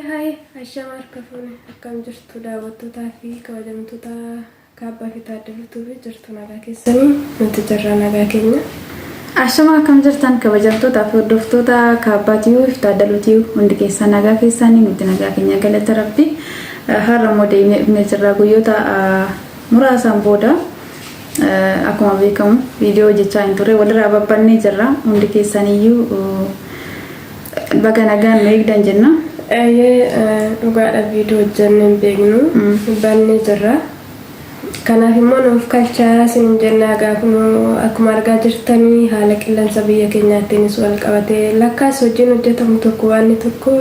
Hai, Ashamar kafune akkam jirtu daawwattootaa fi kabajamtoota kaabbaa fi taaddaluu jirtu nagaa keessanii nuti jirra nagaa keenya. Ashama akkam jirtan kabajamtoota fi hordoftoota kaabbaatii fi taaddaluu hundi keessan nagaa keessanii nuti nagaa keenya galata rabbi. Har'a modeemne jirra guyyoota muraasaan booda akkuma beekamu viidiyoo jechaa hin turre walirraa babbannee jirra hundi keessaniyyuu baga nagaan nu eegdan jenna. Dhugaadha viidiyoo hojjanneen beeknu bannee jirra. Kanaaf immoo nuuf kalchaa isin jenna akkuma argaa jirtanii haala qilleensa biyya keenyaattiinis wal qabatee lakkaas hojiin hojjetamu tokko waan tokko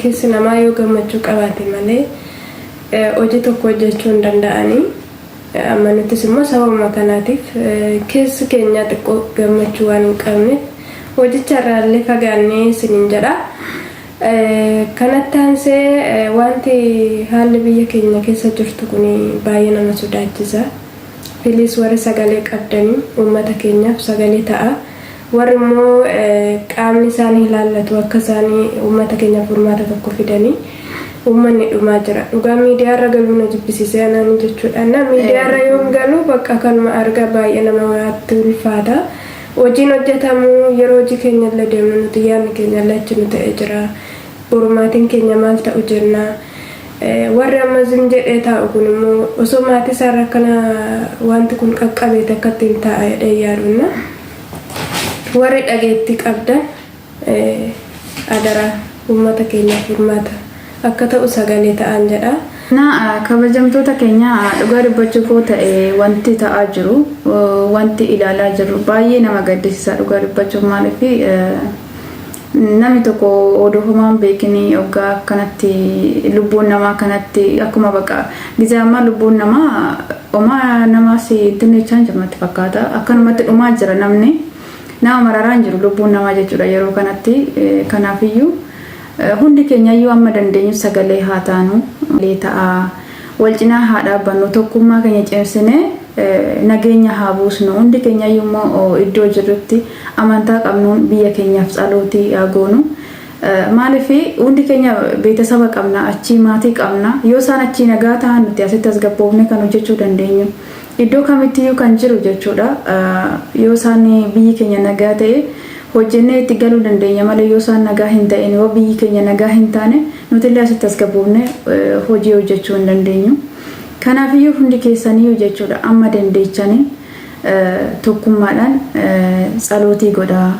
keessi namaa yoo gammachuu qabaate malee hojii tokko hojjechuu hin danda'anii. Amma nutis immoo sababuma kanaatiif keessi keenya xiqqoo gammachuu waan hin qabneef hojicharraallee fagaannee isin jedha. Kanatti aansee wanti haalli biyya keenya keessa jirtu kun baay'ee nama sodaachisa. Filis warri sagalee qabdanii uummata keenyaaf sagalee ta'a. Warri immoo qaamni isaanii ilaallatu akka isaanii uummata keenyaaf furmaata tokko fidanii uummanni dhumaa jira. Dhugaa miidiyaarra galuu na jibbisiisee anaan jechuudha. Miidiyaarra yoon galu bakka kanuma argaa baay'ee nama ulfaata. Hojiin hojjetamu yeroo hojii keenya illee deemnu nuti yaadni keenya illee achi nu ta'ee jira. Bormaatiin keenya maal ta'u jenna. Warri amma zim jedhee taa'u kun immoo osoo maatii isaarra akkana wanti kun qaqqabeete akka ittiin taa'a jedhee yaadunna. Warri dhageettii qabdan adara uummata keenyaaf furmaata akka ta'u sagalee ta'an jedha. Kabajamtoota keenya dhugaa dubbachuuf yoo ta'e wanti ta'aa jiru wanti ilaalaa jiru baay'ee nama gaddisiisa dhugaa dubbachuuf maaliif namni tokko odoo homaan beekanii ogaa kanatti lubbuun namaa kanatti akkuma baqa gizaamaa lubbuun namaa homaa namaas dinnichaan jirmatti fakkaata akkanumatti dhumaa jira namni nama mararaan jiru lubbuun namaa jechuudha yeroo kanatti kanaafiyyuu hundi keenyayyuu amma dandeenyu sagalee haa taanu ta'a wal cinaa haa dhaabbannu tokkummaa keenya cimsinee nageenya haa buusnu hundi keenyayyuu immoo iddoo jirrutti amantaa qabnuun biyya keenyaaf tsalootii haa goonu maaliif hundi keenya beetasaba qabna achii maatii qabna yoo isaan achii nagaa ta'an nuti asitti asgabboofne kan hojjechuu dandeenyu iddoo kamittiyyuu kan jiru jechuudha yoo isaan biyyi keenya nagaa ta'e hojjennee itti galuu dandeenya malee yoo isaan nagaa hin ta'in yoo biyyi keenya nagaa hin taane nuti illee asitti asgabboofne hojii hojjechuu hin dandeenyu. Kanaafiyyuu hundi keessanii jechuudha amma dandeechanii tokkummaadhaan tsalootii godhaa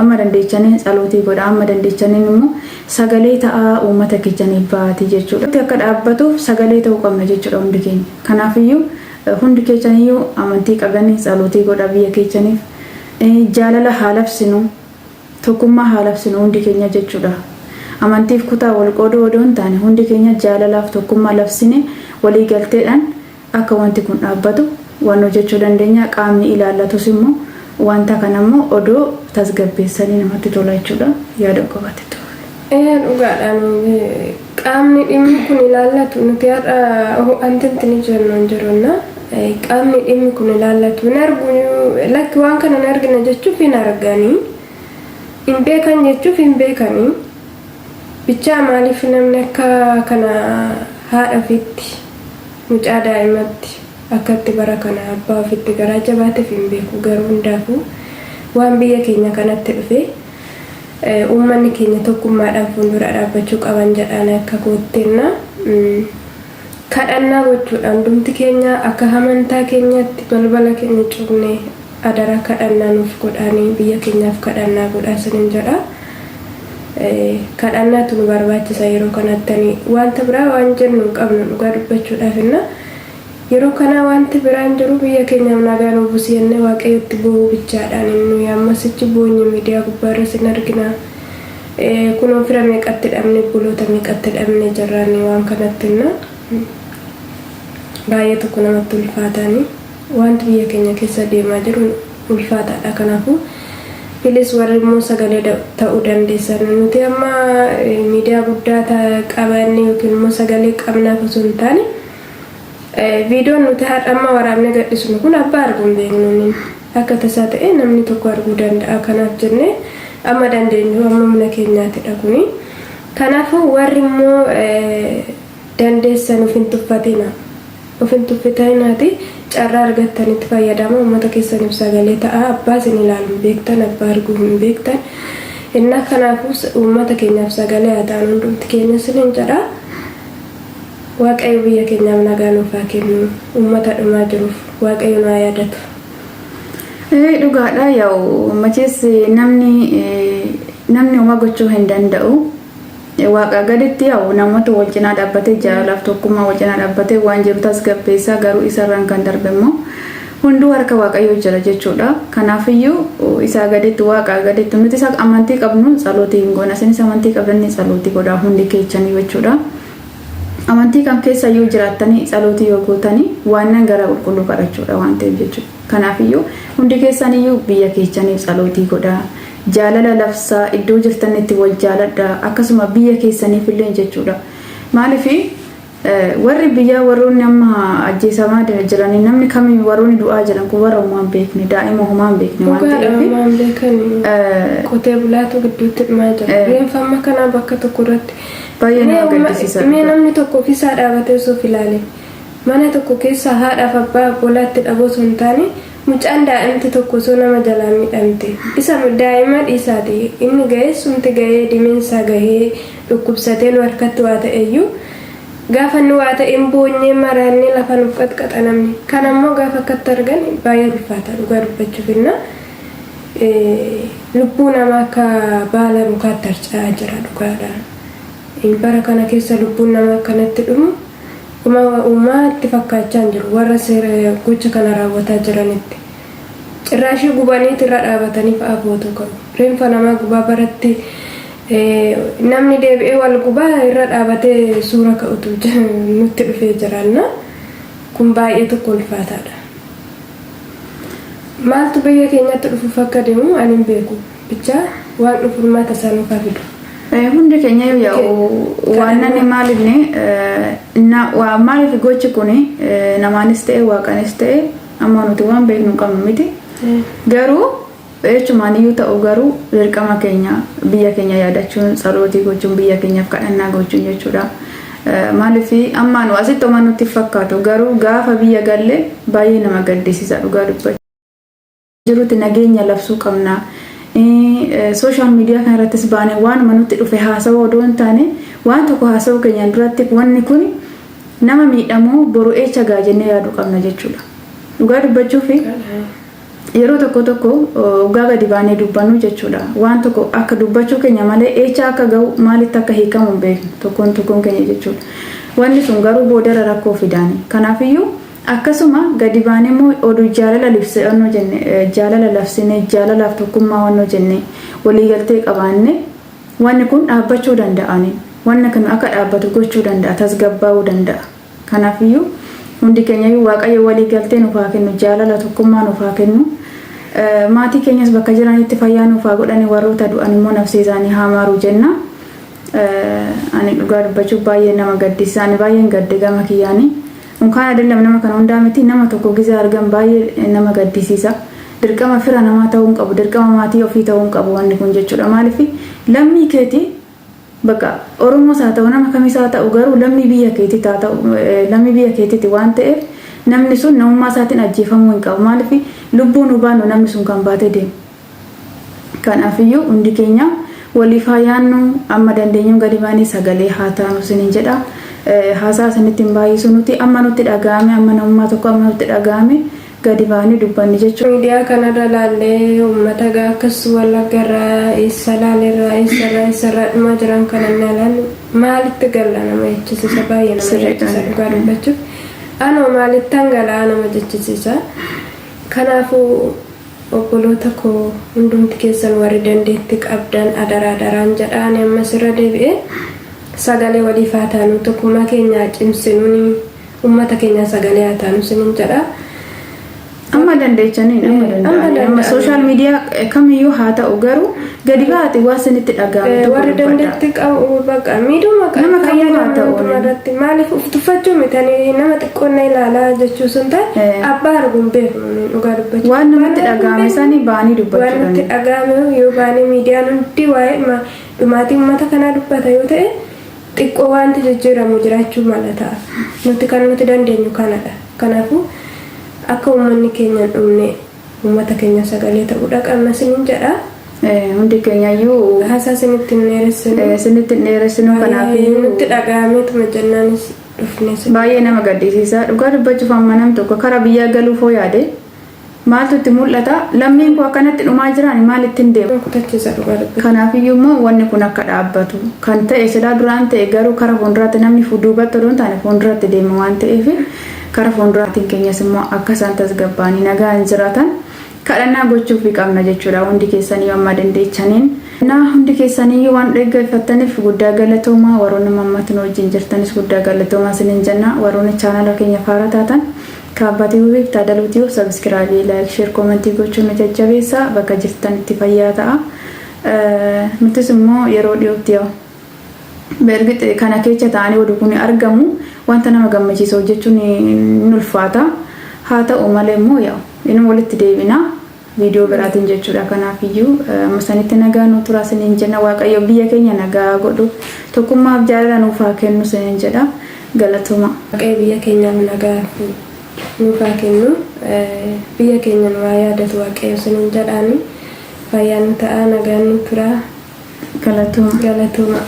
amma dandeechanii tsalootii godhaa amma dandeechanii immoo sagalee ta'aa uummata keenyaniif baati jechuudha. Akka dhaabbatuuf sagalee ta'uu qabna jechuudha hundi keenya. Kanaafiyyuu hundi keessaniyyuu amantii qabdanii tsalootii godhaa biyya keenyaniif jaalala haa labsinu tokkummaa haa labsinu hundi keenya jechuudha. Amantiif kutaa wal qoodoo odoo hin taane hundi keenya jaalalaaf tokkummaa labsine walii galteedhaan akka wanti kun dhaabbatu waan hojjechuu dandeenya qaamni ilaallatus immoo wanta kanammoo odoo tasgabbeessanii namatti tola jechuudha yaada qabate ture. Dhugaadhaan qaamni dhimmi kun ilaallatu nuti har'a antinti ni jennu jirunna qaamni dhimmi kun ilaallatu hin argu lakki waan kana hin argina jechuuf hin arganii hin beekan jechuuf hin beekanii bichaa maaliif namni akka kana haadha ofiitti mucaa daa'imatti akkatti bara kana abbaa ofiitti garaa jabaateef hin beeku garuu hundaafuu waan biyya keenya kanatti dhufe uummanni keenya tokkummaadhaan fuuldura dhaabbachuu qaban jedhaan akka koottenna kadhannaa gochuudhaan hundumti keenya akka amantaa keenyaatti balbala keenya cufnee adara kadhannaa nuuf godhaanii biyya keenyaaf kadhannaa godhaa isiniin jedha. Kadhannaatu nu barbaachisa yeroo kanatti wanta biraa waan jennu hin qabnu dhugaa dubbachuudhaafinna yeroo kana wanti biraan jiru biyya keenyaaf nagaa nu buusi jennee waaqayyotti bu'uu bichaadhaan nuyi ammasichi boonye miidiyaa gubbaarra sin argina kunoo fira meeqatti dhabne buloota meeqatti dhabne jirraanii waan kanattinna baay'ee tokko namatti ulfaataanii wanti biyya keenya keessa deemaa jiru ulfaataadha kanaafuu Filis warri immoo sagalee ta'uu dandeessan nuti amma miidiyaa guddaa qabanne yookiin immoo sagalee qabnaaf osoo hin taane viidiyoon nuti amma waraabnee gadhiisnu kun abbaa arguu hin beeknu akka tasaa ta'e namni tokko arguu danda'a kanaaf jennee amma dandeenyu amma mana keenyaatidha kuni Kanaafuu warri immoo dandeessan ufin tuffatinaati carraa argattanitti fayyadama uummata keessaniif sagalee ta'a abbaa isin ilaaluun beektan abbaa arguu hin beektan inna kanaafuu uummata keenyaaf sagalee haa ta'an hundumti keenya isiniin jedha waaqayyo biyya keenyaaf nagaa nuuf haa kennu uummata dhumaa jiruuf waaqayyo nu haa yaadatu. Dhugaadha yoo machees namni uma gochuu hin danda'u. Waaqa gaditti yaa'u namoota wal cinaa dhaabbatee jaalalaaf tokkummaa wal cinaa dhaabbatee waan jiru tasgabbeessaa garuu isarraan kan darbe immoo hunduu harka waaqayyoo jira jechuudha. Kanaafiyyuu isaa gaditti waaqa gaditti nuti isa amantii qabnu tsalootii hin goona isinis amantii qabdanii tsalootii godhaa hundi keessanii jechuudha. Amantii kam keessayyuu jiraattanii tsalootii yoo gootanii waan gara qulqulluu kadhachuudha waan ta'eef jechuudha. Kanaafiyyuu hundi keessaniyyuu biyya keessaniif tsalootii godhaa. Jaalala labsaa iddoo jirtanitti wal jaaladha akkasuma biyya keessaniif illee jechuudha. Maaliif warri biyya warroonni amma ajjeesamaa jiranii namni kamii warroonni du'aa jiran kun warra uumaan beekne daa'ima uumaan beekne waan ta'eef qotee bulaatu gidduutti dhumaa jira. Reenfamma kanaa bakka tokko irratti baay'ee nama gaddisiisa. Namni tokko ofiisaa dhaabatee osoo ilaale mana tokko keessa haadhaaf abbaa obbolaatti dhaboo osoo hin taane mucaan daa'imti tokko osoo nama jalaa miidhamte isa daa'ima dhiisaati inni ga'ee sumti ga'ee dimeensaa ga'ee dhukkubsatee nu harkatti waa ta'eyyuu gaafa nu waa ta'een boonyee maraannee lafa nuuf qaxqaxa namni kan ammoo gaafa akkatti argan baay'ee ulfaata dhugaa dubbachuuf inna lubbuu namaa akka baala mukaatti harca'aa jira dhugaadhaan bara kana keessa lubbuun namaa akkanatti dhumu uumaatti fakkaachaa hin jiru warra seera gocha kana raawwataa jiranitti cirraashii gubaniiti irra dhaabatanii fa'aa footoo qabu reenfa namaa gubaa baratti namni deebi'ee wal gubaa irra dhaabatee suura ka'utu nutti dhufee jiraanna kun baay'ee tokko ulfaataadha. Maaltu biyya keenyatti dhufuuf akka deemu ani hin beeku bichaa waan dhufu hirmaata isaaniif haa fidu. Hundi keenya yoo waan nani maalinne maaliif gochi kuni namaanis ta'e waaqanis ta'e amma nuti waan beeknu qabnu miti garuu jechumaaniyyuu ta'u garuu dirqama keenya biyya keenya yaadachuun tsalootii gochuun biyya keenyaaf kadhannaa gochuun jechuudha. Maaliif amma nu asitti oma nutti fakkaatu garuu gaafa biyya galle baay'ee nama gaddisiisa dhugaa dubbachuu jirutti nageenya labsuu qabna. Social media kan irrattis baane waan manutti dhufe haasawaa odoo hin taane waan tokko haasawuu keenyaan duratti wanni kun nama miidhamu boru eecha gaajennee yaaduu qabna jechuudha. Dhugaa dubbachuuf yeroo tokko dhugaa gadi baanee dubbannu jechuudha. Waan tokko akka dubbachuu keenya malee eecha akka ga'u maalitti akka hiikamu hin beeknu tokkoon keenya jechuudha. Wanni sun garuu boodara rakkoo fidaani. Kanaafiyyuu akkasuma gadi baanee immoo oduu jaalala labsine jenne jaalala labsine jaalalaaf tokkummaa wannoo jenne waliigaltee qabaanne wanni kun dhaabbachuu danda'ani wanni kun akka dhaabbatu gochuu danda'a tasgabbaa'uu danda'a. Kanaafiyyuu hundi keenyayyuu waaqayyo waliigaltee nuuf haa kennu jaalala tokkummaa nuuf haa kennu maatii keenyas bakka jiranitti fayyaa nuuf haa godhani warroota du'an immoo nafsi isaanii haa maaru jenna. Ani dhugaa dubbachuuf baay'ee nama gaddisiisa ani baay'een gadde gama kiyyaanii. Unkaan adeemnama nama kana hundaa miti nama tokko giza argan baay'ee nama gaddisiisa. Dirqama fira namaa ta'uu qabu dirqama maatii ofii ta'uu qabu wanni kun jechuudha. Maaliif lammii keetii bakka Oromoos haa ta'u nama kamiis haa ta'u garuu lammii biyya keetii haa ta'u lammii biyya keetiiti waan ta'eef namni sun namummaa isaatiin ajjeefamuu hin qabu. Maaliif lubbuu nu baanu namni sun kan baatee deemu. Kanaafiyyuu hundi keenya waliif haa yaannu amma dandeenyuun gadi baanee sagalee haa taanu siniin jedha. Haasaa isinitti hin baay'isu nuti amma nutti dhaga'ame amma namummaa tokko amma nutti dhaga'ame gadi baanee dubbanni jechuudha. Miidiyaa kanarra laallee uummata akkas wallaggarraa eessa laalerraa eessarraa dhumaa jiran kana ilaalu maalitti galla nama jechisiisa baay'ee nama jechisiisa dhugaa dubbachuuf anoo maalitti hangala'aa nama jechisiisa. Kanaafuu obboloota koo hundumti keessan warri dandeetti qabdan adaraan jedhaan ammas irra deebi'ee sagalee waliif haa taanu tokkummaa keenya cimsinuun uummata keenya sagalee haa taanu sinin jedha. amma dandeechanii amma social media kamiyyuu haa ta'u garuu gadi baate waa sinitti dhaga'ame warri dandeetti qabu baqa miidhuma nama kamuu haa ta'u irratti maaliif uffachuu mitanii nama xiqqoonna ilaalaa jechuu sun ta'e abbaa arguun beeku dhugaa dubbachuu waan namatti dhaga'ame sanii baanii dubbachuu waan namatti dhaga'ame yoo baanii miidiyaan hundi waa'ee dhumaatii uummata kanaa dubbata yoo ta'e xiqqoo wanti jijjiiramu jiraachuu mala ta'a nuti kan nuti dandeenyu kanadha kanaafuu akka uummanni keenya dhumne uummata keenya sagalee ta'uudha qabna sinin jedha hundi keenyayyuu haasaa sinitti dheeressinu kanaafiyyuu nutti dhaga'ameetuma jennaanis dhufnes baay'ee nama gaddisiisa dhugaa dubbachuuf amma nam tokko karaa biyyaa galuuf hoo yaade maaltu itti mul'ata lammiin koo akkanatti dhumaa jiraan maal ittiin deemu kutachiisa dhugaa dubbachuu kanaafiyyuu immoo wanni kun akka dhaabbatu kan ta'e silaa duraan ta'e garuu karaa fuulduraatti namni duubatti odoo hin taane fuulduraatti deema waan ta'eef karaa fuulduraatiin keenyas immoo akka isaan tasgabbaanii nagaan jiraatan kadhannaa gochuuf qabna jechuudha hundi keessanii amma dandeechaniin hundi keessanii waan dhaggeeffattaniif guddaa galatoomaa warroonni mammatin wajjin jirtanis guddaa galatoomaa isiniin jenna warroonni chaanala keenya faara taatan kaabbatii beektaa daluutii sabskiraabii laayik sheer koomentii gochuun nu jajjabeessa bakka jirtanitti fayyaa ta'a nutis immoo yeroo dhiyootti bergit kana keessa ta'anii oduu kun argamu wanta nama gammachiisu hojjechuun ni ulfaata haa ta'u malee immoo inni walitti deebina viidiyoo biraatiin jechuudha kanaafiyyuu amma sanitti nagaa nu turaa isiniin jenna waaqayyo biyya keenya nagaa godhu tokkummaaf jaalala nuuf haa kennu isiniin jedha galatuma waaqayyo biyya keenya nagaa nuuf haa kennu biyya keenya nu haa yaadatu waaqayyo isiniin jedhaani fayyaa nu ta'a nagaa nu turaa galatuma galatuma